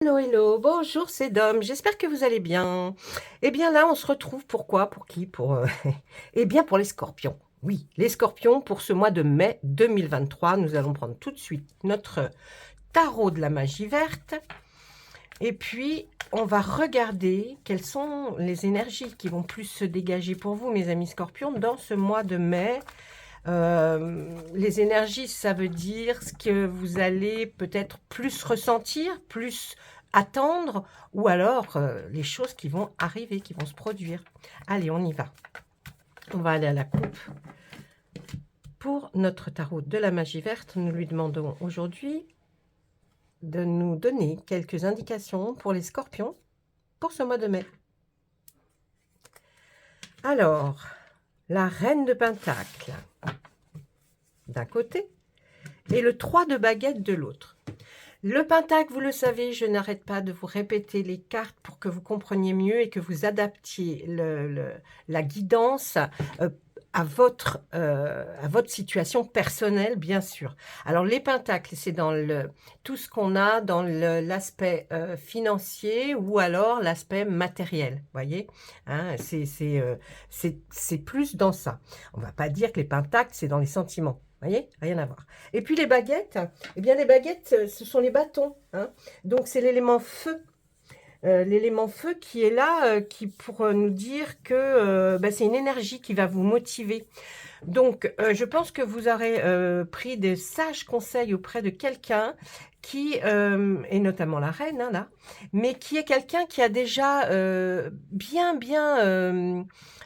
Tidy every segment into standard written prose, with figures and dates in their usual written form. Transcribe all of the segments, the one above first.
Hello, hello, bonjour, c'est Dom, j'espère que vous allez bien. Eh bien là, on se retrouve pourquoi? Pour qui? Eh bien pour les scorpions. Oui, les scorpions, pour ce mois de mai 2023, nous allons prendre tout de suite notre tarot de la magie verte. Et puis, on va regarder quelles sont les énergies qui vont plus se dégager pour vous, mes amis scorpions, dans ce mois de mai. Les énergies, ça veut dire ce que vous allez peut-être plus ressentir, plus attendre, ou alors les choses qui vont arriver, qui vont se produire. Allez, on y va. On va aller à la coupe. Pour notre tarot de la magie verte, nous lui demandons aujourd'hui de nous donner quelques indications pour les scorpions pour ce mois de mai. Alors, la reine de Pentacle d'un côté et le 3 de baguette de l'autre. Le pentacle, vous le savez, je n'arrête pas de vous répéter les cartes pour que vous compreniez mieux et que vous adaptiez la guidance à votre situation personnelle, bien sûr. Alors, les pentacles, c'est dans tout ce qu'on a dans l'aspect financier ou alors l'aspect matériel, voyez, hein, c'est plus dans ça. On ne va pas dire que les pentacles, c'est dans les sentiments. Vous voyez, rien à voir. Et puis les baguettes, eh bien les baguettes, ce sont les bâtons, hein. Donc c'est l'élément feu. L'élément feu qui est là, qui pour nous dire que c'est une énergie qui va vous motiver. Donc, je pense que vous aurez pris des sages conseils auprès de quelqu'un qui, et notamment la reine, hein, là, mais qui est quelqu'un qui a déjà bien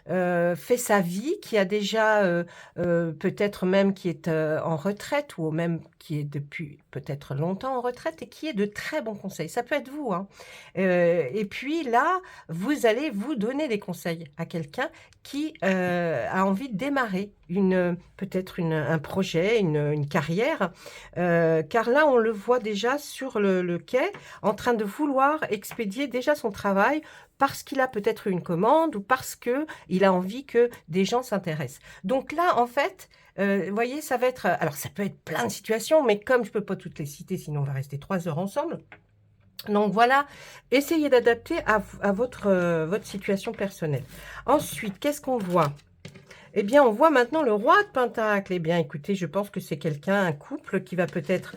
fait sa vie, qui a déjà peut-être même qui est en retraite ou même qui est depuis peut-être longtemps en retraite et qui est de très bons conseils. Ça peut être vous, hein. Et puis là, vous allez vous donner des conseils à quelqu'un qui a envie de démarrer peut-être un projet, une carrière, car là, on le voit déjà sur le quai, en train de vouloir expédier déjà son travail parce qu'il a peut-être une commande ou parce qu'il a envie que des gens s'intéressent. Donc là, en fait, vous voyez, ça va être... Alors, ça peut être plein de situations, mais comme je ne peux pas toutes les citer, sinon on va rester 3 heures ensemble. Donc voilà, essayez d'adapter à votre situation personnelle. Ensuite, qu'est-ce qu'on voit? Eh bien, on voit maintenant le roi de Pentacle. Eh bien, écoutez, je pense que c'est quelqu'un, un couple qui va peut-être,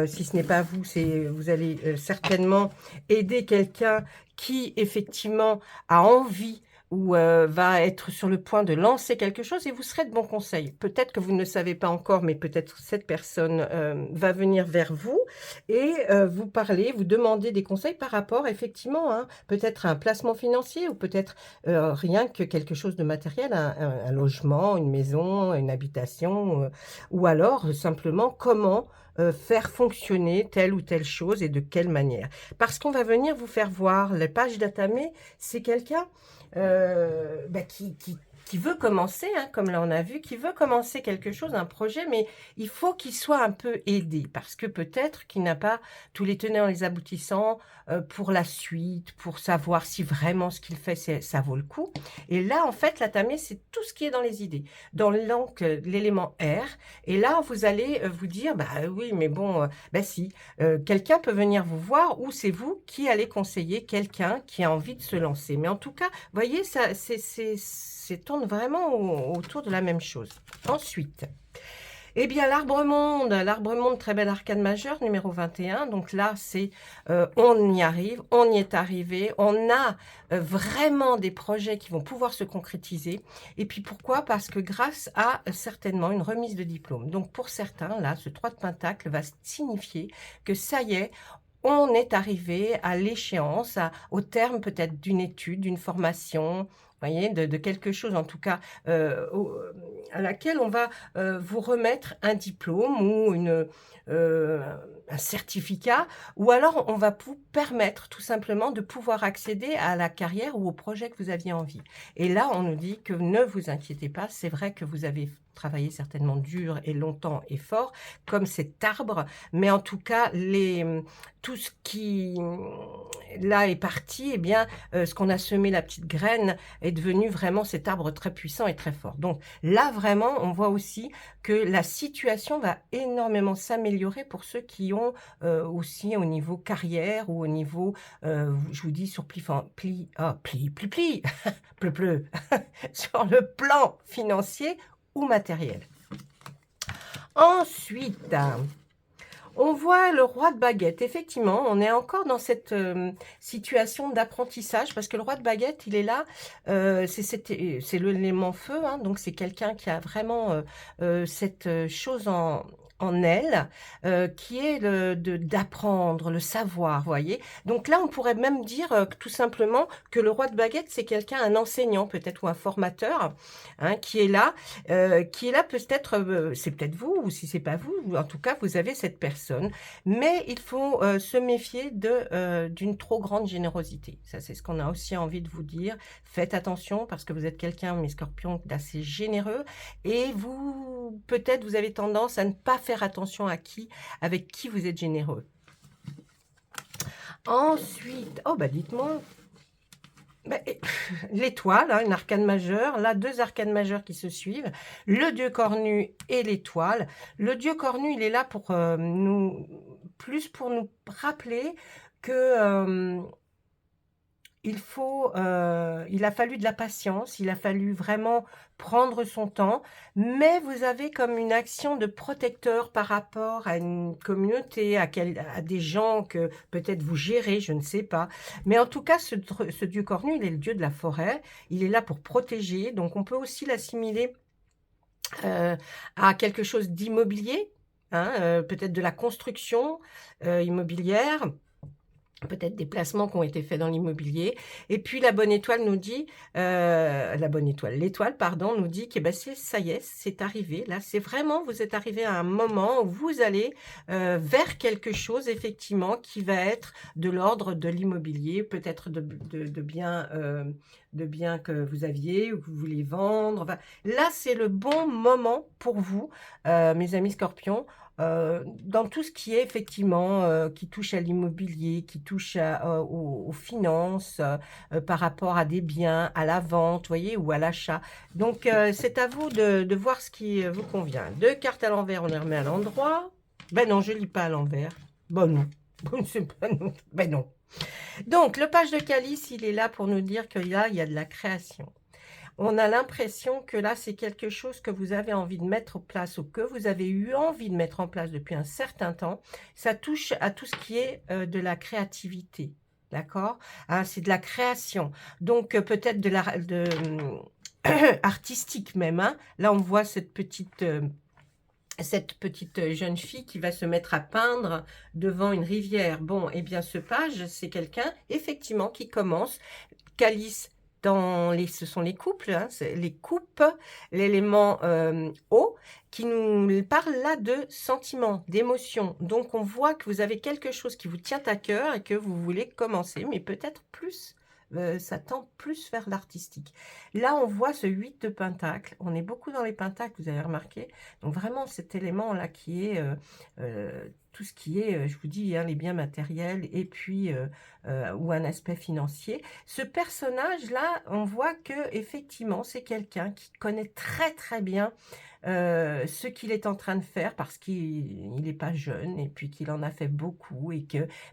si ce n'est pas vous, vous allez certainement aider quelqu'un qui, effectivement, a envie ou va être sur le point de lancer quelque chose et vous serez de bons conseils. Peut-être que vous ne le savez pas encore, mais peut-être cette personne va venir vers vous et vous parler, vous demander des conseils par rapport, effectivement, hein, peut-être à un placement financier ou peut-être rien que quelque chose de matériel, un logement, une maison, une habitation, ou alors simplement comment faire fonctionner telle ou telle chose et de quelle manière. Parce qu'on va venir vous faire voir, les pages d'Atamé, c'est quelqu'un qui veut commencer, hein, comme là on a vu, qui veut commencer quelque chose, un projet, mais il faut qu'il soit un peu aidé, parce que peut-être qu'il n'a pas tous les tenants et les aboutissants pour la suite, pour savoir si vraiment ce qu'il fait, ça vaut le coup. Et là, en fait, l'Atamé, c'est tout ce qui est dans les idées, dans l'élément R. Et là, vous allez vous dire, bah oui, mais bon, si, quelqu'un peut venir vous voir ou c'est vous qui allez conseiller quelqu'un qui a envie de se lancer. Mais en tout cas, vous voyez, ça, tourne vraiment autour de la même chose. Ensuite, eh bien, l'arbre monde, très bel arcane majeur, numéro 21. Donc là, c'est on y arrive, on y est arrivé, on a vraiment des projets qui vont pouvoir se concrétiser. Et puis pourquoi? Parce que grâce à certainement une remise de diplôme. Donc pour certains, là, ce 3 de Pentacle va signifier que ça y est, on est arrivé à l'échéance, au terme peut-être d'une étude, d'une formation, voyez, de quelque chose en tout cas à laquelle on va vous remettre un diplôme ou un certificat, ou alors on va vous permettre tout simplement de pouvoir accéder à la carrière ou au projet que vous aviez envie. Et là, on nous dit que ne vous inquiétez pas, c'est vrai que vous avez travaillé certainement dur et longtemps et fort, comme cet arbre, mais en tout cas, tout ce qui là est parti, eh bien, ce qu'on a semé, la petite graine, est devenu vraiment cet arbre très puissant et très fort. Donc là, vraiment, on voit aussi que la situation va énormément s'améliorer pour ceux qui ont, aussi au niveau carrière ou au niveau, je vous dis sur pleu, sur le plan financier ou matériel. Ensuite, on voit le roi de baguette. Effectivement, on est encore dans cette situation d'apprentissage parce que le roi de baguette, il est là, c'est l'élément feu, hein, donc c'est quelqu'un qui a vraiment cette chose en elle, qui est d'apprendre, le savoir, vous voyez. Donc là, on pourrait même dire tout simplement que le roi de baguette, c'est quelqu'un, un enseignant peut-être ou un formateur, hein, qui est là peut-être, c'est peut-être vous, ou si c'est pas vous, en tout cas, vous avez cette personne. Mais il faut se méfier d'une trop grande générosité. Ça, c'est ce qu'on a aussi envie de vous dire. Faites attention parce que vous êtes quelqu'un, mes scorpions, d'assez généreux et vous, peut-être, vous avez tendance à ne pas faire attention avec qui vous êtes généreux. Ensuite, oh bah dites-moi, l'étoile, hein, une arcane majeure, là, 2 arcanes majeures qui se suivent, le dieu cornu et l'étoile. Le dieu cornu, il est là pour pour nous rappeler que il a fallu de la patience, il a fallu vraiment prendre son temps, mais vous avez comme une action de protecteur par rapport à une communauté, à des gens que peut-être vous gérez, je ne sais pas. Mais en tout cas, ce dieu cornu, il est le dieu de la forêt, il est là pour protéger, donc on peut aussi l'assimiler à quelque chose d'immobilier, hein, peut-être de la construction immobilière, peut-être des placements qui ont été faits dans l'immobilier. Et puis la bonne étoile nous dit, l'étoile, pardon, nous dit que ben, ça y est, c'est arrivé. Là, c'est vraiment, vous êtes arrivé à un moment où vous allez vers quelque chose, effectivement, qui va être de l'ordre de l'immobilier, peut-être de biens que vous aviez ou que vous voulez vendre. Enfin, là, c'est le bon moment pour vous, mes amis scorpions, dans tout ce qui est effectivement qui touche à l'immobilier, qui touche aux finances, par rapport à des biens, à la vente, voyez, ou à l'achat. Donc, c'est à vous de voir ce qui vous convient. 2 cartes à l'envers, on les remet à l'endroit. Ben non, je ne lis pas à l'envers. Ben non. Ben non. Donc, le page de calice, il est là pour nous dire qu'il y a de la création. On a l'impression que là, c'est quelque chose que vous avez envie de mettre en place ou que vous avez eu envie de mettre en place depuis un certain temps. Ça touche à tout ce qui est de la créativité, d'accord, hein, c'est de la création. Donc, peut-être artistique même. Hein. Là, on voit cette petite jeune fille qui va se mettre à peindre devant une rivière. Bon, eh bien, ce page, c'est quelqu'un, effectivement, qui commence. Calice, ce sont les couples, hein, les coupes, l'élément eau, qui nous parle là de sentiments, d'émotions. Donc, on voit que vous avez quelque chose qui vous tient à cœur et que vous voulez commencer, mais peut-être plus, ça tend plus vers l'artistique. Là, on voit ce 8 de pentacles. On est beaucoup dans les pentacles, vous avez remarqué. Donc, vraiment, cet élément-là qui est tout ce qui est, je vous dis, hein, les biens matériels et puis ou un aspect financier. Ce personnage-là, on voit que effectivement, c'est quelqu'un qui connaît très très bien ce qu'il est en train de faire parce qu'il n'est pas jeune et puis qu'il en a fait beaucoup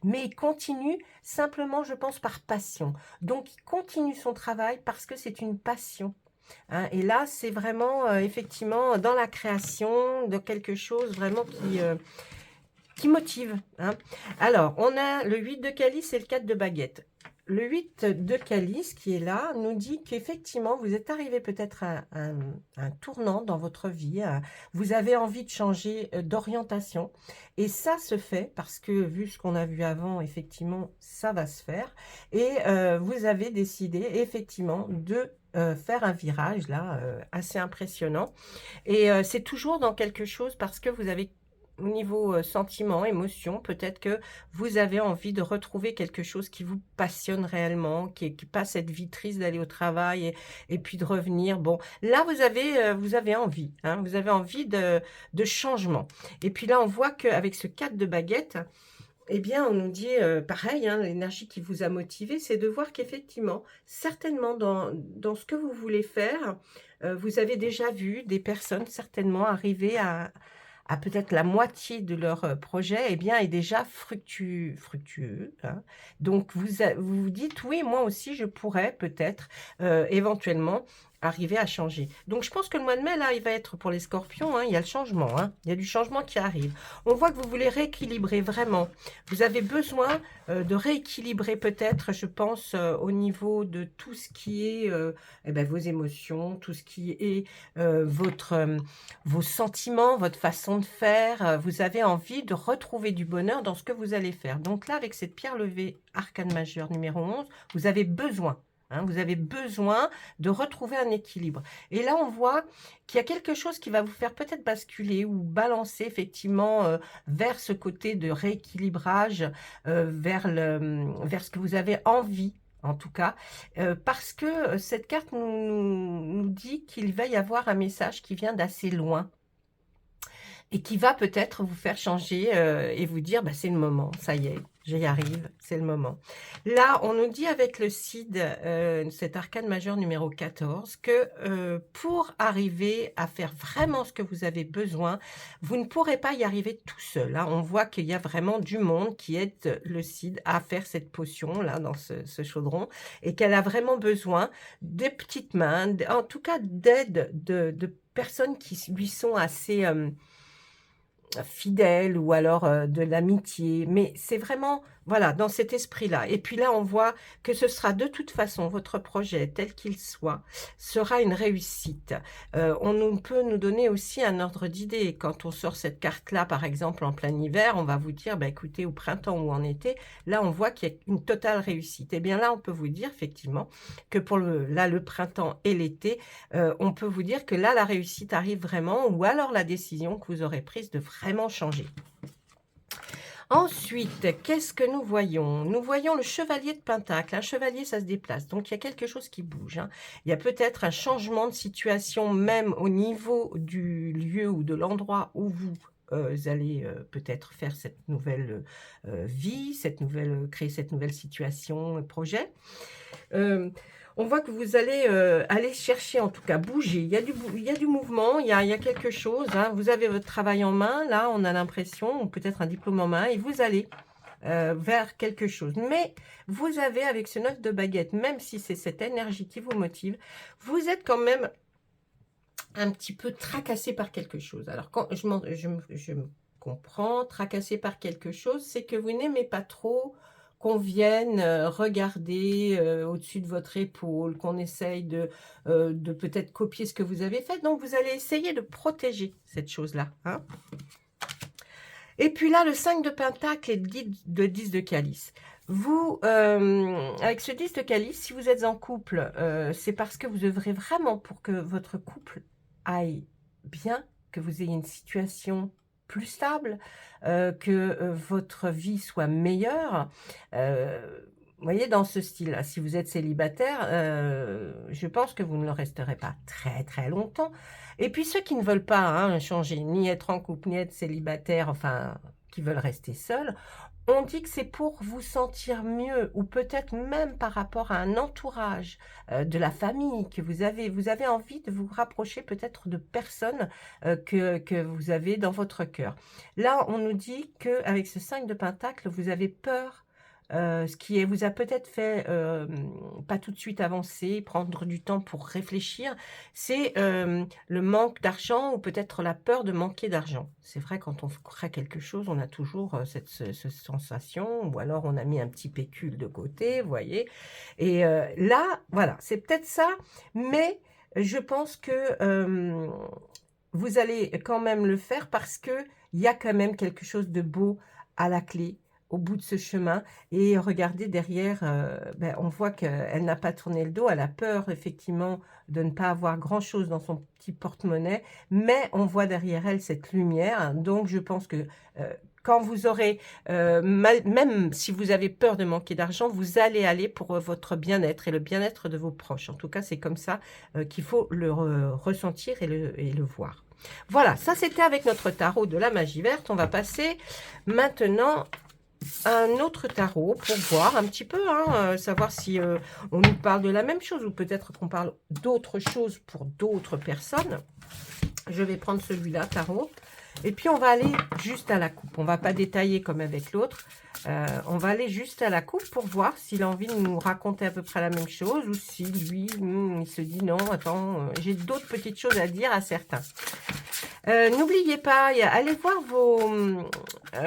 mais il continue simplement, je pense, par passion. Donc, il continue son travail parce que c'est une passion. Hein, et là, c'est vraiment effectivement dans la création de quelque chose vraiment qui motive. Hein. Alors, on a le 8 de calice et le 4 de baguette. Le 8 de calice qui est là nous dit qu'effectivement, vous êtes arrivé peut-être à un tournant dans votre vie. Vous avez envie de changer d'orientation. Et ça se fait parce que, vu ce qu'on a vu avant, effectivement, ça va se faire. Et vous avez décidé, effectivement, de faire un virage, là, assez impressionnant. Et c'est toujours dans quelque chose parce que vous avez au niveau sentiment, émotion, peut-être que vous avez envie de retrouver quelque chose qui vous passionne réellement, qui pas cette vie triste d'aller au travail et puis de revenir. Bon, là, vous avez envie, hein, vous avez envie de changement. Et puis là, on voit qu'avec ce 4 de baguette, Eh bien, on nous dit, pareil, hein, l'énergie qui vous a motivé, c'est de voir qu'effectivement, certainement dans ce que vous voulez faire, vous avez déjà vu des personnes certainement arriver à peut-être la moitié de leur, projet, eh bien, est déjà fructueux, hein. Donc vous vous dites: «Oui, moi aussi je pourrais peut-être, éventuellement arriver à changer». Donc je pense que le mois de mai là, il va être pour les scorpions, hein, il y a le changement, hein, il y a du changement qui arrive. On voit que vous voulez rééquilibrer vraiment. Vous avez besoin, de rééquilibrer peut-être, je pense, au niveau de tout ce qui est, et vos émotions, tout ce qui est, vos sentiments, votre façon de faire, vous avez envie de retrouver du bonheur dans ce que vous allez faire. Donc là, avec cette pierre levée, arcane majeure numéro 11, vous avez besoin, hein, vous avez besoin de retrouver un équilibre. Et là, on voit qu'il y a quelque chose qui va vous faire peut-être basculer ou balancer effectivement, vers ce côté de rééquilibrage, vers ce que vous avez envie, en tout cas, parce que, cette carte nous dit qu'il va y avoir un message qui vient d'assez loin et qui va peut-être vous faire changer, et vous dire: «Bah, c'est le moment, ça y est, j'y arrive, c'est le moment». Là, on nous dit avec le CID, cet arcane majeur numéro 14 que, pour arriver à faire vraiment ce que vous avez besoin, vous ne pourrez pas y arriver tout seul, hein. On voit qu'il y a vraiment du monde qui aide le CID à faire cette potion-là dans ce chaudron et qu'elle a vraiment besoin des petites mains, en tout cas d'aide de personnes qui lui sont assez, fidèle ou alors, de l'amitié, mais c'est vraiment, voilà, dans cet esprit-là. Et puis là, on voit que ce sera de toute façon votre projet tel qu'il soit, sera une réussite. Peut nous donner aussi un ordre d'idée. Quand on sort cette carte-là, par exemple, en plein hiver, on va vous dire: «Bah, écoutez, au printemps ou en été», là, on voit qu'il y a une totale réussite. Et bien là, on peut vous dire effectivement que pour le printemps et l'été, on peut vous dire que là, la réussite arrive vraiment ou alors la décision que vous aurez prise de vraiment changer. Ensuite, qu'est-ce que nous voyons? Nous voyons le chevalier de Pentacle. Un chevalier, ça se déplace, donc il y a quelque chose qui bouge, hein. Il y a peut-être un changement de situation même au niveau du lieu ou de l'endroit où vous, allez, peut-être faire cette nouvelle, vie, créer cette nouvelle situation, projet. On voit que vous allez, aller chercher, en tout cas bouger. Il y a du mouvement, il y a quelque chose, hein. Vous avez votre travail en main, là, on a l'impression, ou peut-être un diplôme en main et vous allez, vers quelque chose. Mais vous avez avec ce 9 de baguette, même si c'est cette énergie qui vous motive, vous êtes quand même un petit peu tracassé par quelque chose. Alors quand je me comprends, tracassé par quelque chose, c'est que vous n'aimez pas trop qu'on vienne, regarder, au-dessus de votre épaule, qu'on essaye de peut-être copier ce que vous avez fait. Donc vous allez essayer de protéger cette chose-là, hein. Et puis là, le 5 de pentacle et le 10 de calice. Vous, avec ce 10 de calice, si vous êtes en couple, c'est parce que vous œuvrez vraiment pour que votre couple aille bien, que vous ayez une situation plus stable, que, votre vie soit meilleure. Vous voyez, dans ce style-là. Si vous êtes célibataire, je pense que vous ne le resterez pas très, très longtemps. Et puis ceux qui ne veulent pas, hein, changer, ni être en couple, ni être célibataire, enfin, qui veulent rester seuls, on dit que c'est pour vous sentir mieux ou peut-être même par rapport à un entourage, de la famille que vous avez envie de vous rapprocher peut-être de personnes, que vous avez dans votre cœur. Là, on nous dit qu'avec ce 5 de pentacle, vous avez peur, ce qui vous a peut-être fait, pas tout de suite avancer, prendre du temps pour réfléchir, c'est, le manque d'argent ou peut-être la peur de manquer d'argent. C'est vrai, quand on crée quelque chose, on a toujours, cette sensation ou alors on a mis un petit pécule de côté, vous voyez? Et là, voilà, c'est peut-être ça, mais je pense que, vous allez quand même le faire parce qu'il y a quand même quelque chose de beau à la clé, au bout de ce chemin. Et regardez derrière, on voit qu'elle n'a pas tourné le dos. Elle a peur effectivement de ne pas avoir grand-chose dans son petit porte-monnaie, mais on voit derrière elle cette lumière. Donc je pense que, quand vous aurez, même si vous avez peur de manquer d'argent, vous allez aller pour, votre bien-être et le bien-être de vos proches. En tout cas, c'est comme ça, qu'il faut le ressentir et le voir. Voilà, ça c'était avec notre tarot de la magie verte. On va passer maintenant un autre tarot pour voir un petit peu, hein, savoir si on nous parle de la même chose ou peut-être qu'on parle d'autre chose pour d'autres personnes. Je vais prendre celui-là, tarot. Et puis, on va aller juste à la coupe. On ne va pas détailler comme avec l'autre. On va aller juste à la coupe pour voir s'il a envie de nous raconter à peu près la même chose ou si lui, il se dit non, attends, j'ai d'autres petites choses à dire à certains. N'oubliez pas, allez voir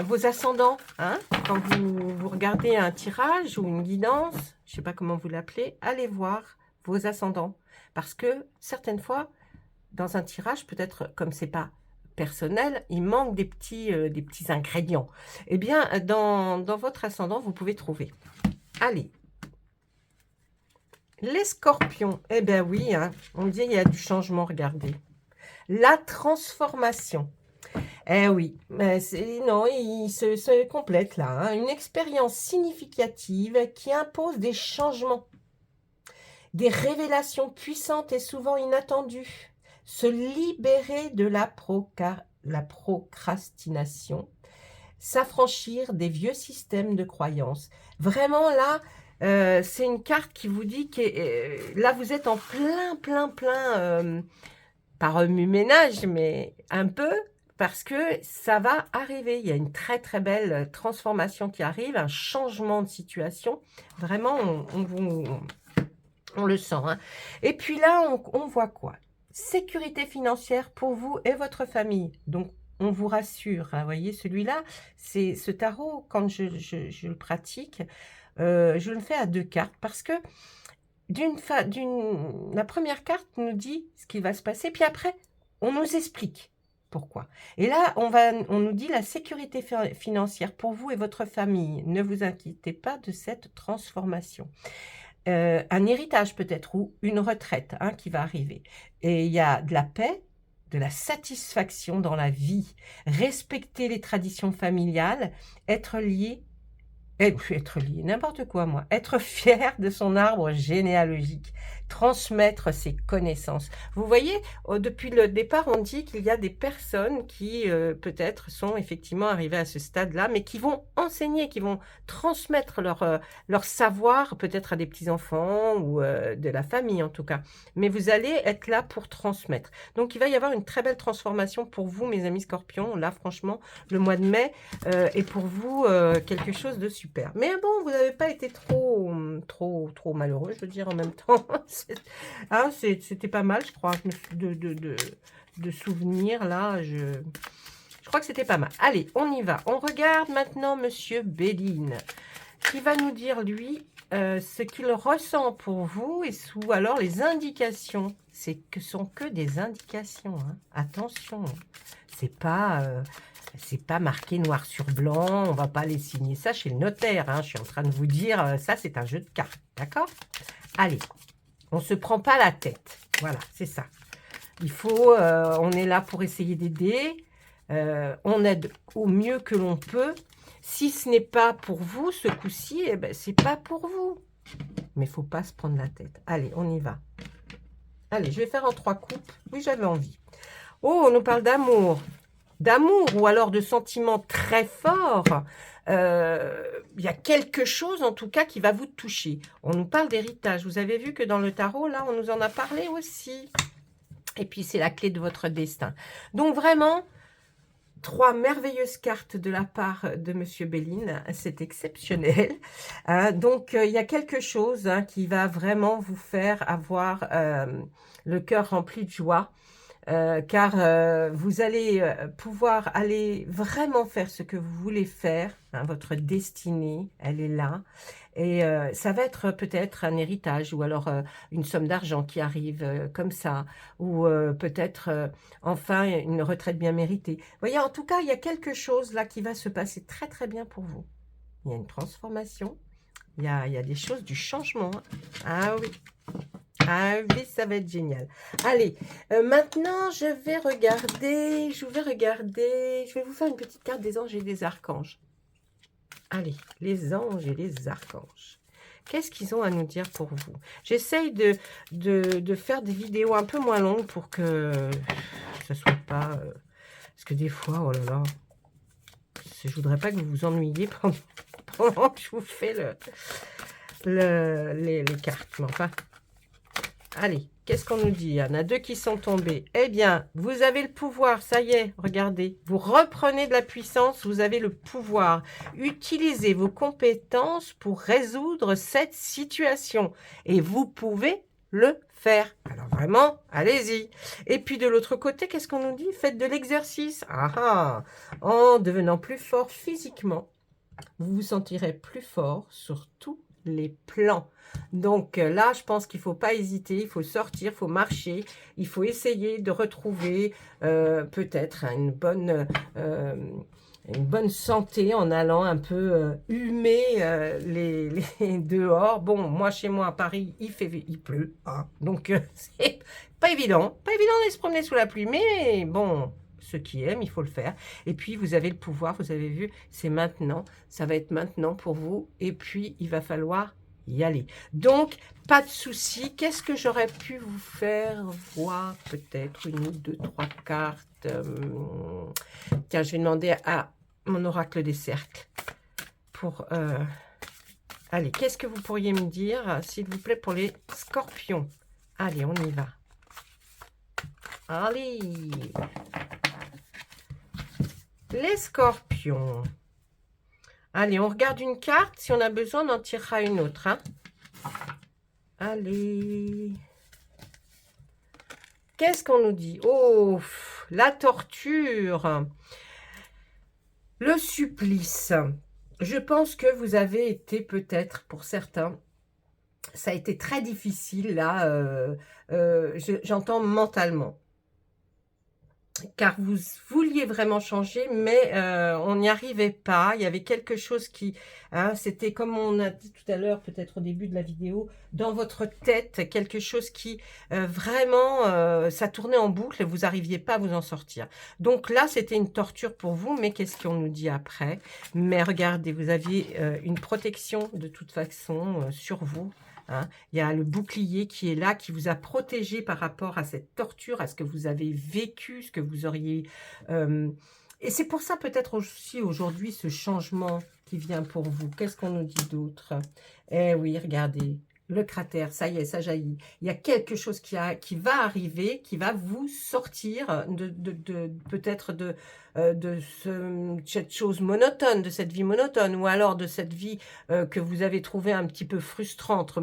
vos ascendants. Hein, quand vous regardez un tirage ou une guidance, je ne sais pas comment vous l'appelez, allez voir vos ascendants. Parce que certaines fois, dans un tirage, peut-être comme c'est pas personnel, il manque des petits ingrédients. Eh bien, dans votre ascendant, vous pouvez trouver. Allez. Les scorpions. Eh bien oui, hein, on dit il y a du changement, regardez. La transformation. Eh oui, non, il se complète là. Hein. Une expérience significative qui impose des changements. Des révélations puissantes et souvent inattendues. Se libérer de la procrastination, s'affranchir des vieux systèmes de croyances. Vraiment là, c'est une carte qui vous dit que là vous êtes en plein, pas remue-ménage, mais un peu, parce que ça va arriver. Il y a une très belle transformation qui arrive, un changement de situation. Vraiment, on le sent. Hein. Et puis là, on voit quoi? Sécurité financière pour vous et votre famille. Donc, on vous rassure. Hein, voyez, celui-là, c'est ce tarot, quand je le pratique, je le fais à 2 cartes parce que la première carte nous dit ce qui va se passer, puis après, on nous explique pourquoi. Et là, on nous dit la sécurité financière pour vous et votre famille. Ne vous inquiétez pas de cette transformation. Un héritage peut-être ou une retraite hein, qui va arriver. Et il y a de la paix, de la satisfaction dans la vie, respecter les traditions familiales, être lié, n'importe quoi moi, être fier de son arbre généalogique, transmettre ses connaissances. Vous voyez, depuis le départ, on dit qu'il y a des personnes qui peut-être sont effectivement arrivées à ce stade-là, mais qui vont enseigner, qui vont transmettre leur savoir peut-être à des petits-enfants ou de la famille en tout cas. Mais vous allez être là pour transmettre. Donc il va y avoir une très belle transformation pour vous, mes amis scorpions. Là, franchement, le mois de mai est pour vous quelque chose de super. Mais bon, vous n'avez pas été trop malheureux, je veux dire, en même temps. Hein, c'était pas mal, je crois, de souvenirs, là, je crois que c'était pas mal. Allez, on y va. On regarde maintenant Monsieur Béline, qui va nous dire, lui, ce qu'il ressent pour vous, ou alors les indications. Sont que des indications, hein. Attention, c'est pas marqué noir sur blanc, on va pas aller signer ça chez le notaire. Hein. Je suis en train de vous dire, ça c'est un jeu de cartes, d'accord? Allez, on se prend pas la tête. Voilà, c'est ça. Il faut, on est là pour essayer d'aider. On aide au mieux que l'on peut. Si ce n'est pas pour vous, ce coup-ci, eh ben, c'est pas pour vous. Mais il ne faut pas se prendre la tête. Allez, on y va. Allez, je vais faire en 3 coupes. Oui, j'avais envie. Oh, on nous parle d'amour. D'amour ou alors de sentiments très forts. Il y a quelque chose, en tout cas, qui va vous toucher. On nous parle d'héritage. Vous avez vu que dans le tarot, là, on nous en a parlé aussi. Et puis, c'est la clé de votre destin. Donc, vraiment, 3 merveilleuses cartes de la part de Monsieur Béline. C'est exceptionnel. Donc, il y a quelque chose hein, qui va vraiment vous faire avoir le cœur rempli de joie. Car vous allez pouvoir aller vraiment faire ce que vous voulez faire. Hein, votre destinée, elle est là. Et ça va être peut-être un héritage ou alors une somme d'argent qui arrive comme ça. Ou peut-être enfin une retraite bien méritée. Vous voyez, en tout cas, il y a quelque chose là qui va se passer très bien pour vous. Il y a une transformation. Il y a des choses, du changement. Ah oui. Ah oui, ça va être génial. Allez, maintenant, je vais vous faire une petite carte des anges et des archanges. Allez, les anges et les archanges. Qu'est-ce qu'ils ont à nous dire pour vous? J'essaye de faire des vidéos un peu moins longues pour que ce soit pas... parce que des fois, oh là là, Je voudrais pas que vous vous ennuyiez pendant que je vous fais les cartes. Mais enfin, allez, qu'est-ce qu'on nous dit? Il y en a 2 qui sont tombés. Eh bien, vous avez le pouvoir, ça y est, regardez. Vous reprenez de la puissance, vous avez le pouvoir. Utilisez vos compétences pour résoudre cette situation. Et vous pouvez le faire. Alors vraiment, allez-y. Et puis de l'autre côté, qu'est-ce qu'on nous dit? Faites de l'exercice. Ah ah! En devenant plus fort physiquement, vous vous sentirez plus fort sur tous les plans. Donc là, je pense qu'il ne faut pas hésiter, il faut sortir, il faut marcher, il faut essayer de retrouver peut-être une bonne santé en allant un peu humer les dehors. Bon, moi, chez moi, à Paris, il pleut, hein, donc c'est pas évident d'aller se promener sous la pluie, mais bon, ceux qui aiment, il faut le faire. Et puis, vous avez le pouvoir, vous avez vu, c'est maintenant, ça va être maintenant pour vous, et puis, il va falloir y aller. Donc, pas de souci. Qu'est-ce que j'aurais pu vous faire voir? Peut-être une ou deux, trois cartes. Tiens, je vais demander à mon oracle des cercles pour... Allez, qu'est-ce que vous pourriez me dire, s'il vous plaît, pour les scorpions? Allez, on y va. Allez. Les scorpions. Allez, on regarde une carte. Si on a besoin, on en tirera une autre. Hein. Allez. Qu'est-ce qu'on nous dit? Oh, la torture. Le supplice. Je pense que vous avez été peut-être, pour certains, ça a été très difficile, là, j'entends mentalement. Car vous vouliez vraiment changer, mais on n'y arrivait pas. Il y avait quelque chose qui... Hein, c'était comme on a dit tout à l'heure, peut-être au début de la vidéo, dans votre tête, quelque chose qui vraiment, ça tournait en boucle et vous n'arriviez pas à vous en sortir. Donc là, c'était une torture pour vous, mais qu'est-ce qu'on nous dit après? Mais regardez, vous aviez une protection de toute façon sur vous. Hein. Il y a le bouclier qui est là, qui vous a protégé par rapport à cette torture, à ce que vous avez vécu, ce que vous auriez... Et c'est pour ça peut-être aussi aujourd'hui ce changement qui vient pour vous. Qu'est-ce qu'on nous dit d'autre? Eh oui, regardez, le cratère, ça y est, ça jaillit. Il y a quelque chose qui va arriver, qui va vous sortir peut-être de cette chose monotone, de cette vie monotone, ou alors de cette vie que vous avez trouvée un petit peu frustrante,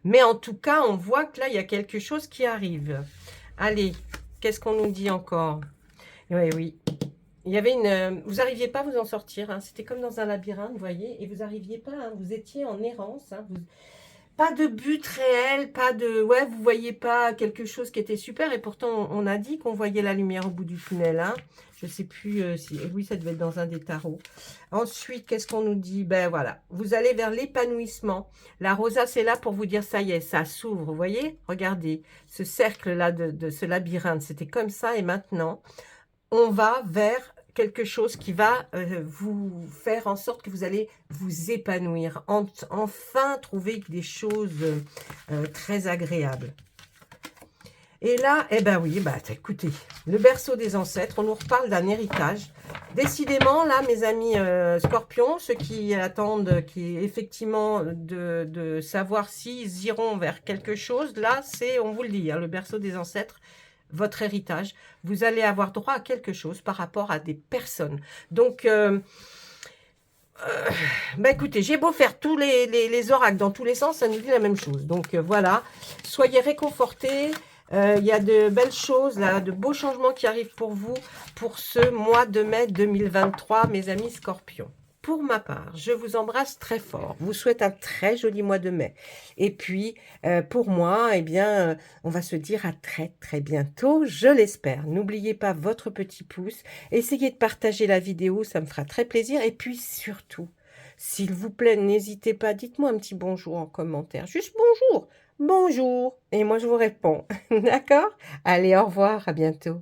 mais en tout cas, on voit que là, il y a quelque chose qui arrive. Allez, qu'est-ce qu'on nous dit encore? Oui, oui. Il y avait vous n'arriviez pas à vous en sortir, hein. C'était comme dans un labyrinthe, vous voyez, et vous n'arriviez pas, hein. Vous étiez en errance, hein. Pas de but réel, pas de... Ouais, vous voyez pas quelque chose qui était super, et pourtant, on a dit qu'on voyait la lumière au bout du tunnel, hein. Je sais plus si... Oui, ça devait être dans un des tarots. Ensuite, qu'est-ce qu'on nous dit? Ben voilà, vous allez vers l'épanouissement. La rosace est là pour vous dire, ça y est, ça s'ouvre, vous voyez? Regardez, ce cercle-là de ce labyrinthe, c'était comme ça, et maintenant, on va vers quelque chose qui va vous faire en sorte que vous allez vous épanouir, enfin trouver des choses très agréables. Et là, eh ben oui, bah écoutez, le berceau des ancêtres, on nous reparle d'un héritage. Décidément, là, mes amis scorpions, ceux qui attendent, effectivement, de savoir s'ils iront vers quelque chose, là, c'est, on vous le dit, hein, le berceau des ancêtres, votre héritage, vous allez avoir droit à quelque chose par rapport à des personnes. Donc, bah écoutez, j'ai beau faire tous les oracles dans tous les sens, ça nous dit la même chose. Donc voilà, soyez réconfortés. Il y a de belles choses, là, de beaux changements qui arrivent pour vous pour ce mois de mai 2023, mes amis scorpions. Pour ma part, je vous embrasse très fort. Vous souhaite un très joli mois de mai. Et puis, pour moi, eh bien, on va se dire à très très bientôt, je l'espère. N'oubliez pas votre petit pouce. Essayez de partager la vidéo, ça me fera très plaisir. Et puis surtout, s'il vous plaît, n'hésitez pas, dites-moi un petit bonjour en commentaire. Juste bonjour, bonjour. Et moi, je vous réponds. D'accord? Allez, au revoir, à bientôt.